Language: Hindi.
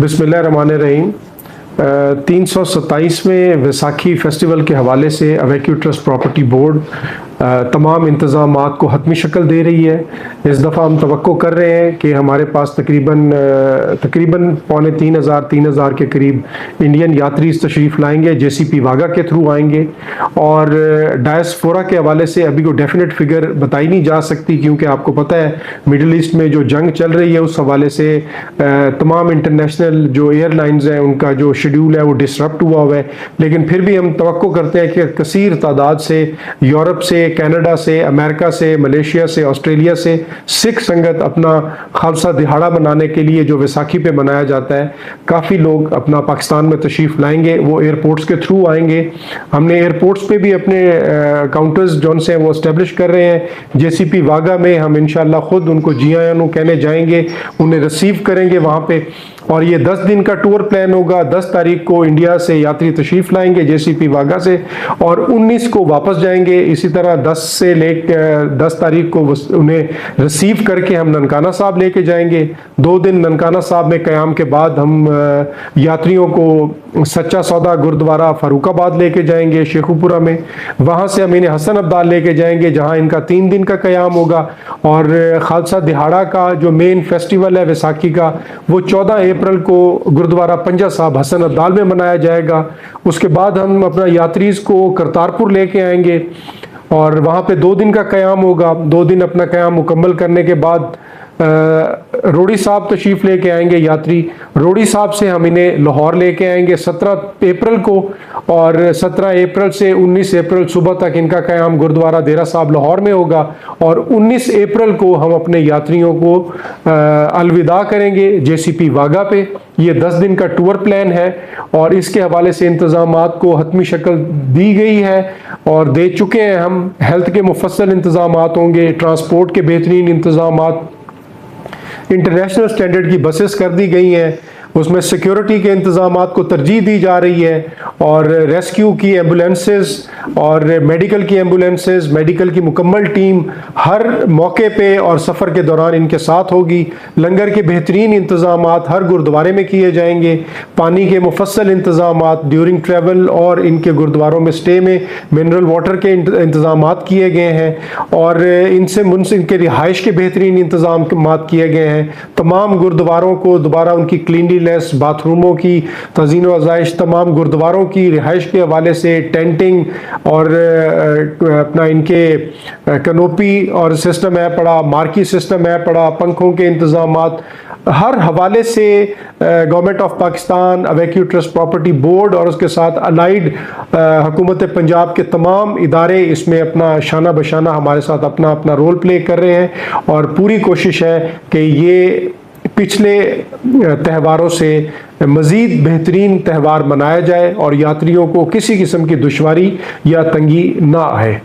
बिस्मिल्लाहिर्रहमानिर्रहीम। 327वें वैसाखी फेस्टिवल के हवाले से अवेक्यू ट्रस्ट प्रॉपर्टी बोर्ड तमाम इंतज़ामात को हतमी शक्ल दे रही है। इस दफ़ा हम तवक्को कर रहे हैं कि हमारे पास तकरीबन पौने 3,000 के करीब इंडियन यात्री तशरीफ़ लाएंगे, JCP वागा के थ्रू आएंगे। और डायस्पोरा के हवाले से अभी कोई डेफिनेट फिगर बताई नहीं जा सकती, क्योंकि आपको पता है मिडिल ईस्ट में जो जंग चल रही है उस हवाले से तमाम इंटरनेशनल जो एयरलाइंस हैं उनका जो शेड्यूल है वो डिसरप्ट हुआ है। लेकिन फिर भी हम तवक्को करते हैं कि कसीर तादाद से यूरोप से, कनाडा से, अमेरिका से, मलेशिया से, ऑस्ट्रेलिया से सिख संगत अपना खालसा दिहाड़ा मनाने के लिए जो वैसाखी पे मनाया जाता है, काफ़ी लोग अपना पाकिस्तान में तशरीफ़ लाएंगे। वो एयरपोर्ट्स के थ्रू आएंगे। हमने एयरपोर्ट्स पे भी अपने काउंटर्स जो से वो इस्टेब्लिश कर रहे हैं। JCP वागा में हम इंशाल्लाह खुद उनको जी आयानू कहने जाएंगे, उन्हें रिसीव करेंगे वहाँ पे। और ये 10 दिन का टूर प्लान होगा। 10 तारीख को इंडिया से यात्री तशरीफ़ लाएंगे JCP वागा से, और 19 को वापस जाएंगे। इसी तरह 10 तारीख को उन्हें रिसीव करके हम ननकाना साहब लेके जाएंगे। 2 दिन ननकाना साहब में क़याम के बाद हम यात्रियों को सच्चा सौदा गुरुद्वारा फरूखाबाद लेके जाएंगे शेखुपुरा में। वहाँ से हम इन्हें हसन अब्दाल लेके जाएंगे, जहाँ इनका 3 दिन का क़याम होगा। और खालसा दिहाड़ा का जो मेन फेस्टिवल है वैसाखी का, वो 14 अप्रैल को गुरुद्वारा पंजा साहब हसन अब्दाल में मनाया जाएगा। उसके बाद हम अपना यात्रीज़ को करतारपुर लेके आएंगे और वहाँ पे 2 दिन का क़याम होगा। 2 दिन अपना क़याम मुकम्मल करने के बाद रोड़ी साहब तशरीफ़ लेके आएंगे यात्री। रोड़ी साहब से हम इन्हें लाहौर लेके आएंगे 17 अप्रैल को, और 17 अप्रैल से 19 अप्रैल सुबह तक इनका क़याम गुरुद्वारा देरा साहब लाहौर में होगा। और 19 अप्रैल को हम अपने यात्रियों को अलविदा करेंगे JCP वागा पे। ये 10 दिन का टूर प्लान है और इसके हवाले से इंतज़ामात को हतमी शक्ल दी गई है और दे चुके हैं हम। हेल्थ के मुफस्सल इंतज़ामात होंगे, ट्रांसपोर्ट के बेहतरीन इंतज़ामात, इंटरनेशनल स्टैंडर्ड की बसेस कर दी गई हैं। उसमें सिक्योरिटी के इंतज़ामात को तरजीह दी जा रही है, और रेस्क्यू की एम्बुलेंसेस और मेडिकल की एम्बुलेंसेस, मेडिकल की मुकम्मल टीम हर मौके पे और सफ़र के दौरान इनके साथ होगी। लंगर के बेहतरीन इंतज़ामात हर गुरुद्वारे में किए जाएंगे। पानी के मुफस्सल इंतज़ामात ड्यूरिंग ट्रैवल और इनके गुरुद्वारों में स्टे में मिनरल वाटर के इंतज़ामात किए गए हैं, और इनसे मुनसिक के रिहाइश के बेहतरीन इंतज़ाम किए गए हैं। तमाम गुरुद्वारों को दोबारा उनकी क्लीनली बाथरूमों की तज़ीन व आज़ाइश, तमाम गुरुद्वारों की रिहाइश के हवाले से टेंटिंग और अपना इनके कनोपी और सिस्टम है पड़ा, मार्की सिस्टम है पड़ा, पंखों के इंतज़ामात हर हवाले से government of Pakistan, evacuee trust property board और उसके साथ अलाइड हुकूमत पंजाब के तमाम इदारे इसमें अपना शाना बशाना हमारे साथ अपना अपना रोल प्ले कर रहे हैं। और पूरी कोशिश है कि ये पिछले त्योहारों से मज़ीद बेहतरीन त्यौहार मनाया जाए और यात्रियों को किसी किस्म की दुश्वारी या तंगी ना आए।